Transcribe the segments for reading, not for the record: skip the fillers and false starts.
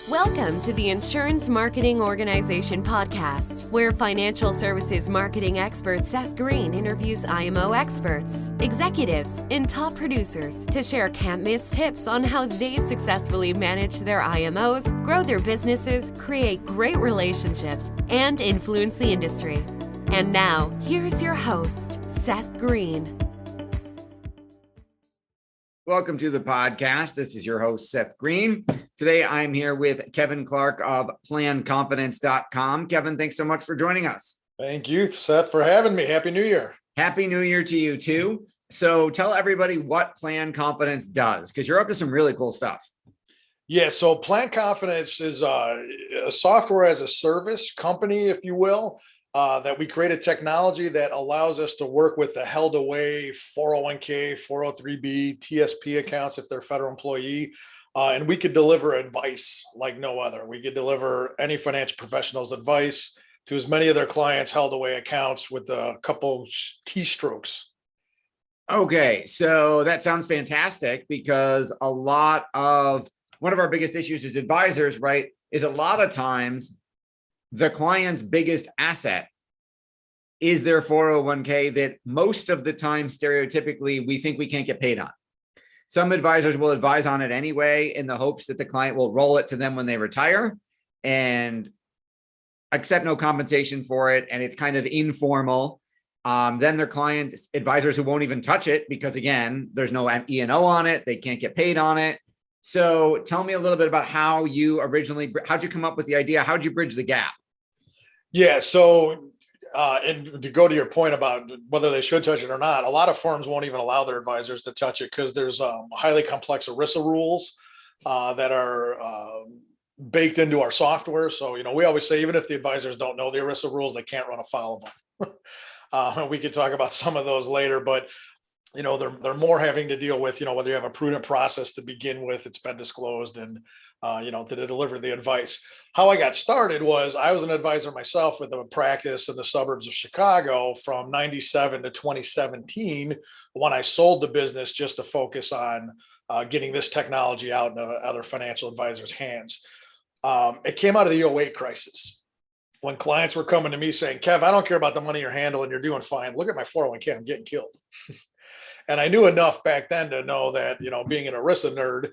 Welcome to the Insurance Marketing Organization podcast, where financial services marketing expert Seth Greene interviews IMO experts, executives, and top producers to share can't-miss tips on how they successfully manage their IMOs, grow their businesses, create great relationships, and influence the industry. And now, here's your host, Seth Greene. Welcome to the podcast. This is your host, Seth Greene. Today, I'm here with Kevin Clark of planconfidence.com. Kevin, thanks so much for joining us. Thank you, Seth, for having me. Happy New Year. Happy New Year to you too. So tell everybody what Plan Confidence does, because you're up to some really cool stuff. Yeah, so Plan Confidence is a software as a service company, if you will, that we created technology that allows us to work with the held away 401k, 403b, TSP accounts if they're a federal employee. And we could deliver advice like no other. We could deliver any financial professional's advice to as many of their clients' held away accounts with a couple keystrokes. Okay, so that sounds fantastic, because one of our biggest issues as advisors, right, is a lot of times the client's biggest asset is their 401k that most of the time, stereotypically, we think we can't get paid on. Some advisors will advise on it anyway in the hopes that the client will roll it to them when they retire and accept no compensation for it. And it's kind of informal. Then their client advisors who won't even touch it because, again, there's no E&O on it. They can't get paid on it. So tell me a little bit about how'd you come up with the idea? How'd you bridge the gap? Yeah, so and to go to your point about whether they should touch it or not, a lot of firms won't even allow their advisors to touch it because there's highly complex ERISA rules that are baked into our software. So, we always say, even if the advisors don't know the ERISA rules, they can't run afoul of them. We could talk about some of those later, but they're more having to deal with, whether you have a prudent process to begin with, it's been disclosed, and to deliver the advice. How I got started was I was an advisor myself with a practice in the suburbs of Chicago from 97 to 2017, when I sold the business just to focus on getting this technology out into other financial advisors' hands. It came out of the 2008 crisis, when clients were coming to me saying, Kev, I don't care about the money you're handling, you're doing fine. Look at my 401k, I'm getting killed. And I knew enough back then to know that, being an ERISA nerd,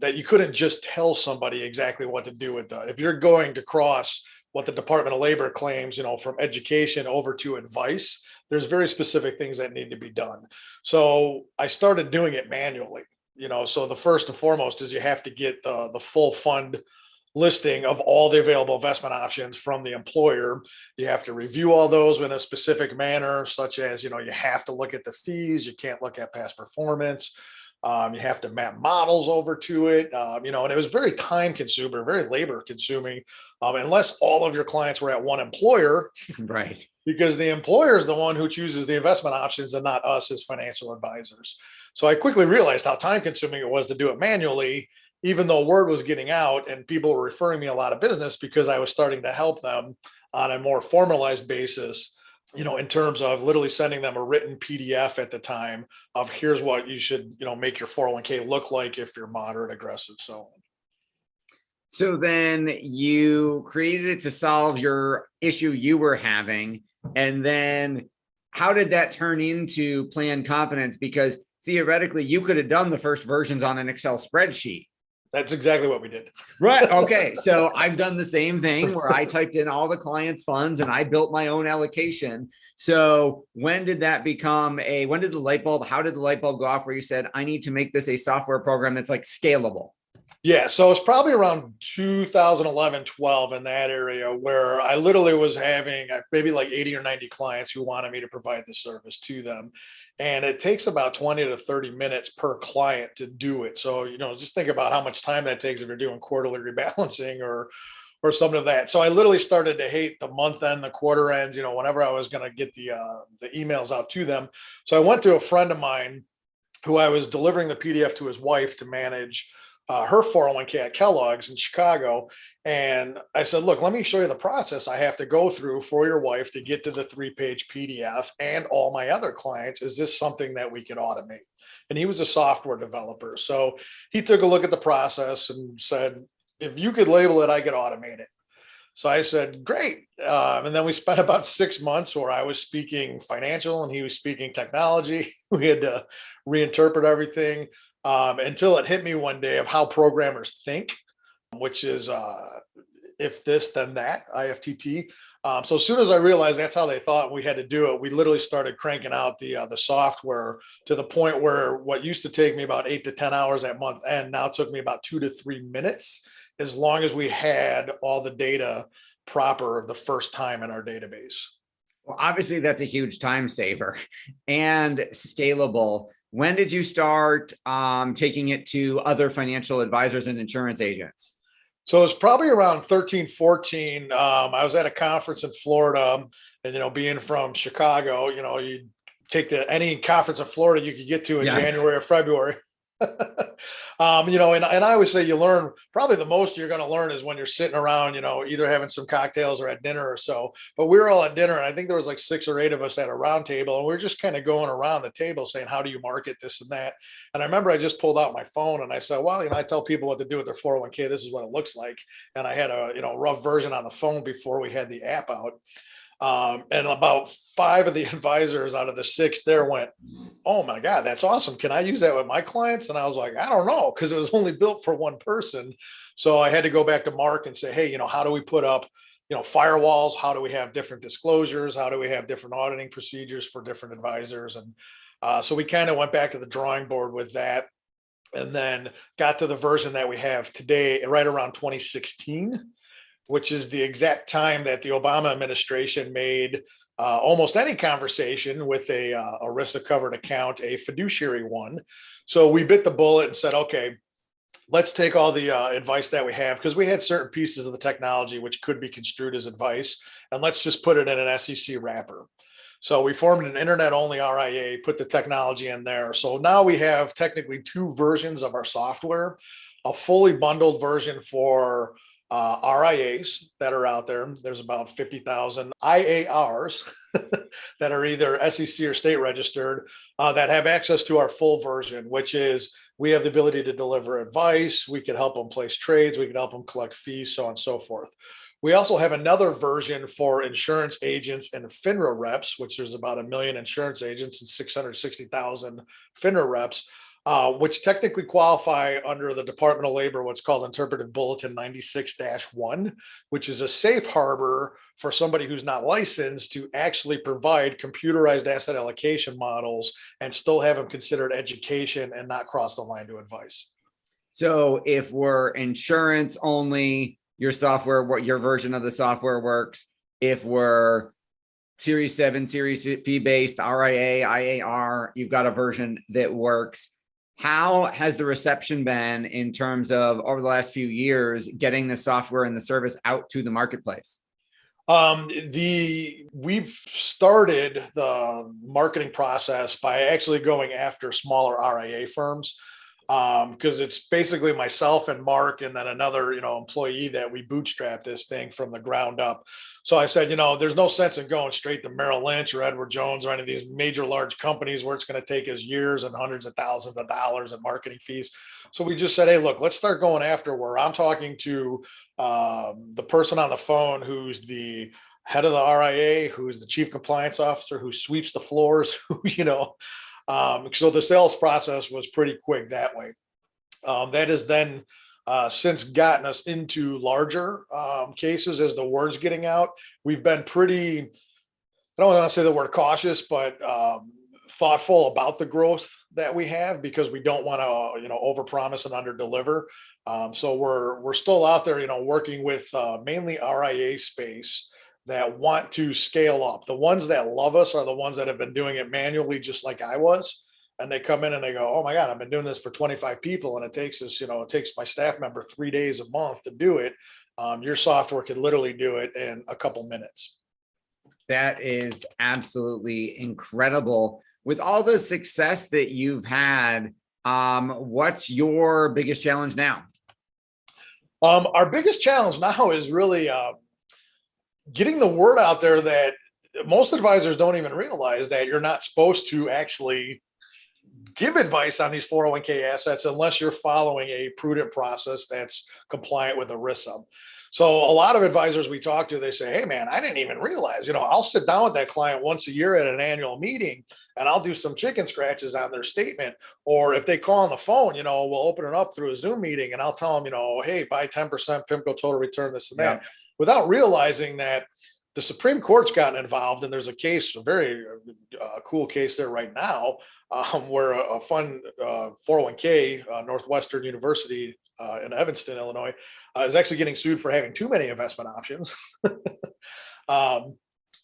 that you couldn't just tell somebody exactly what to do with that. If you're going to cross what the Department of Labor claims, from education over to advice, there's very specific things that need to be done. So I started doing it manually, so the first and foremost is you have to get the full fund listing of all the available investment options from the employer. You have to review all those in a specific manner, such as, you have to look at the fees. You can't look at past performance. You have to map models over to it, and it was very time consuming, very labor consuming, unless all of your clients were at one employer, right? Because the employer is the one who chooses the investment options and not us as financial advisors. So I quickly realized how time consuming it was to do it manually, even though word was getting out and people were referring me a lot of business because I was starting to help them on a more formalized basis, in terms of literally sending them a written PDF at the time of here's what you should, make your 401k look like if you're moderate, aggressive, so on. So then you created it to solve your issue you were having. And then how did that turn into Plan Confidence? Because theoretically, you could have done the first versions on an Excel spreadsheet. That's exactly what we did. Right. Okay. So I've done the same thing where I typed in all the clients' funds and I built my own allocation. So when did the light bulb go off where you said, I need to make this a software program that's like scalable? Yeah. So it's probably around 2011, 12 in that area where I literally was having maybe like 80 or 90 clients who wanted me to provide the service to them. And it takes about 20 to 30 minutes per client to do it. So, just think about how much time that takes if you're doing quarterly rebalancing or something of that. So I literally started to hate the month end, the quarter ends, whenever I was going to get the emails out to them. So I went to a friend of mine who I was delivering the PDF to his wife to manage her 401k at Kellogg's in Chicago. And I said, look, let me show you the process I have to go through for your wife to get to the 3-page PDF and all my other clients. Is this something that we could automate? And he was a software developer. So he took a look at the process and said, if you could label it, I could automate it. So I said, great. And then we spent about 6 months where I was speaking financial and he was speaking technology. We had to reinterpret everything until it hit me one day of how programmers think, which is if this, then that, IFTT. So as soon as I realized that's how they thought we had to do it, we literally started cranking out the software to the point where what used to take me about 8 to 10 hours at month end now took me about 2 to 3 minutes, as long as we had all the data proper the first time in our database. Well, obviously that's a huge time saver and scalable. When did you start taking it to other financial advisors and insurance agents? So it's probably around 13, 14. I was at a conference in Florida, and being from Chicago, you take any conference in Florida you could get to in January or February. And I always say you learn probably the most you're going to learn is when you're sitting around, either having some cocktails or at dinner or so. But we were all at dinner, and I think there was like 6 or 8 of us at a round table, and we are just kind of going around the table saying, how do you market this and that? And I remember I just pulled out my phone and I said, well, I tell people what to do with their 401k. This is what it looks like. And I had a rough version on the phone before we had the app out. And about 5 of the advisors out of the 6 there went, oh my God, that's awesome. Can I use that with my clients? And I was like, I don't know, because it was only built for one person. So I had to go back to Mark and say, hey, how do we put up, firewalls? How do we have different disclosures? How do we have different auditing procedures for different advisors? And so we kind of went back to the drawing board with that, and then got to the version that we have today, right around 2016. Which is the exact time that the Obama administration made almost any conversation with a ERISA covered account a fiduciary one. So we bit the bullet and said, okay, let's take all the advice that we have, because we had certain pieces of the technology which could be construed as advice, and let's just put it in an SEC wrapper. So we formed an internet-only RIA, put the technology in there. So now we have technically 2 versions of our software, a fully bundled version for RIAs that are out there. There's about 50,000 IARs that are either SEC or state registered that have access to our full version, which is we have the ability to deliver advice. We can help them place trades. We can help them collect fees, so on and so forth. We also have another version for insurance agents and FINRA reps, which there's about 1 million insurance agents and 660,000 FINRA reps. Which technically qualify under the Department of Labor, what's called Interpretive Bulletin 96-1, which is a safe harbor for somebody who's not licensed to actually provide computerized asset allocation models and still have them considered education and not cross the line to advice. So if we're insurance only, your version of the software works. If we're Series 7, Series fee-based, RIA, IAR, you've got a version that works. How has the reception been in terms of over the last few years getting the software and the service out to the marketplace? We've started the marketing process by actually going after smaller RIA firms, because it's basically myself and Mark and then another employee that we bootstrap this thing from the ground up. So I said, there's no sense in going straight to Merrill Lynch or Edward Jones or any of these major large companies where it's going to take us years and hundreds of thousands of dollars in marketing fees. So we just said, hey, look, let's start going after where I'm talking to the person on the phone who's the head of the RIA, who's the chief compliance officer, who sweeps the floors, so the sales process was pretty quick that way. That has then since gotten us into larger cases as the word's getting out. We've been pretty, I don't want to say the word cautious, but thoughtful about the growth that we have, because we don't want to, overpromise and underdeliver. So we're still out there, working with mainly RIA space that want to scale up. The ones that love us are the ones that have been doing it manually, just like I was. And they come in and they go, oh my God, I've been doing this for 25 people. And it takes us, it takes my staff member 3 days a month to do it. Your software could literally do it in a couple minutes. That is absolutely incredible. With all the success that you've had, what's your biggest challenge now? Our biggest challenge now is really getting the word out there that most advisors don't even realize that you're not supposed to actually give advice on these 401k assets unless you're following a prudent process that's compliant with ERISA. So a lot of advisors we talk to, they say, hey man, I didn't even realize, I'll sit down with that client once a year at an annual meeting and I'll do some chicken scratches on their statement. Or if they call on the phone, we'll open it up through a Zoom meeting and I'll tell them, hey, buy 10% PIMCO total return, this and that, without realizing that the Supreme Court's gotten involved. And there's a case, a very cool case there right now, where a fund 401k, Northwestern University in Evanston, Illinois, is actually getting sued for having too many investment options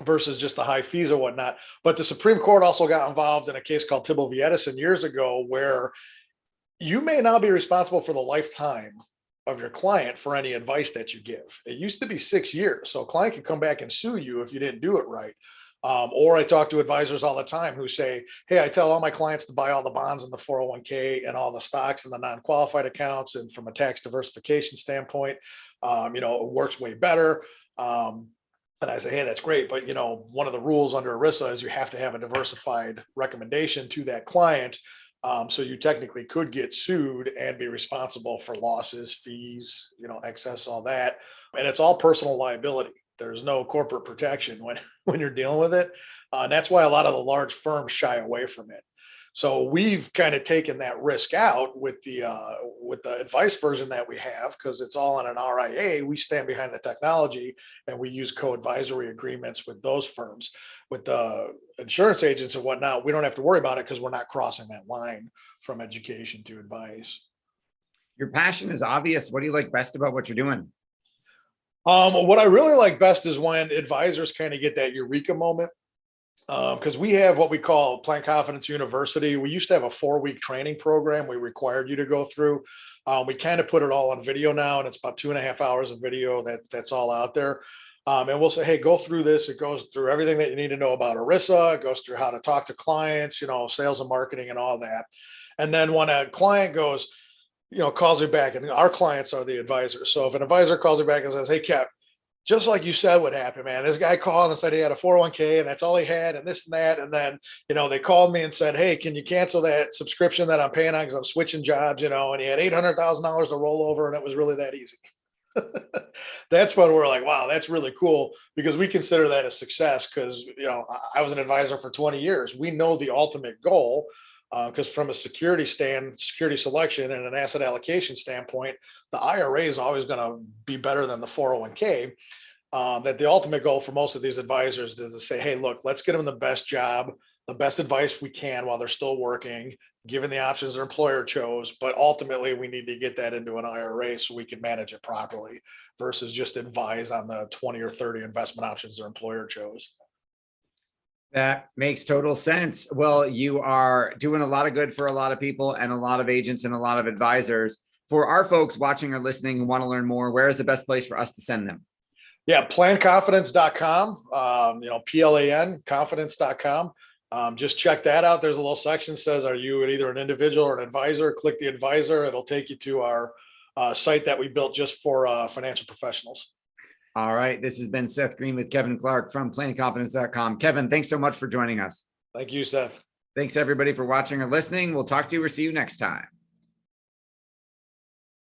versus just the high fees or whatnot. But the Supreme Court also got involved in a case called Tibble v. Edison years ago, where you may now be responsible for the lifetime of your client for any advice that you give. It used to be 6 years. So a client could come back and sue you if you didn't do it right. Or I talk to advisors all the time who say, hey, I tell all my clients to buy all the bonds in the 401k and all the stocks and the non-qualified accounts. And from a tax diversification standpoint, it works way better. And I say, hey, that's great. But, one of the rules under ERISA is you have to have a diversified recommendation to that client. So you technically could get sued and be responsible for losses, fees, excess, all that. And it's all personal liability. There's no corporate protection when you're dealing with it. And that's why a lot of the large firms shy away from it. So we've kind of taken that risk out with the advice version that we have, because it's all on an RIA. We stand behind the technology and we use co-advisory agreements with those firms. With the insurance agents and whatnot, we don't have to worry about it because we're not crossing that line from education to advice. Your passion is obvious. What do you like best about what you're doing? What I really like best is when advisors kind of get that eureka moment. Because we have what we call Plan Confidence University. We used to have a 4-week training program we required you to go through. We kind of put it all on video now, and it's about 2.5 hours of video that's all out there. And we'll say, hey, go through this. It goes through everything that you need to know about ERISA. It goes through how to talk to clients, sales and marketing and all that. And then when a client goes, calls me back, and our clients are the advisors. So if an advisor calls me back and says, hey, Kev, just like you said what happened, man, this guy called and said he had a 401k and that's all he had and this and that. And then, they called me and said, hey, can you cancel that subscription that I'm paying on because I'm switching jobs, and he had $800,000 to roll over and it was really that easy. That's when we're like, wow, that's really cool, because we consider that a success because, I was an advisor for 20 years. We know the ultimate goal. Because from a security selection and an asset allocation standpoint, the IRA is always going to be better than the 401k. That the ultimate goal for most of these advisors is to say, hey, look, let's get them the best job, the best advice we can while they're still working, given the options their employer chose. But ultimately, we need to get that into an IRA so we can manage it properly versus just advise on the 20 or 30 investment options their employer chose. That makes total sense. Well, you are doing a lot of good for a lot of people and a lot of agents and a lot of advisors. For our folks watching or listening who want to learn more, where is the best place for us to send them? Yeah, planconfidence.com, PLAN confidence.com. Just check that out. There's a little section that says, are you either an individual or an advisor? Click the advisor. It'll take you to our site that we built just for financial professionals. All right. This has been Seth Greene with Kevin Clark from planconfidence.com. Kevin, thanks so much for joining us. Thank you, Seth. Thanks everybody for watching or listening. We'll talk to you or see you next time.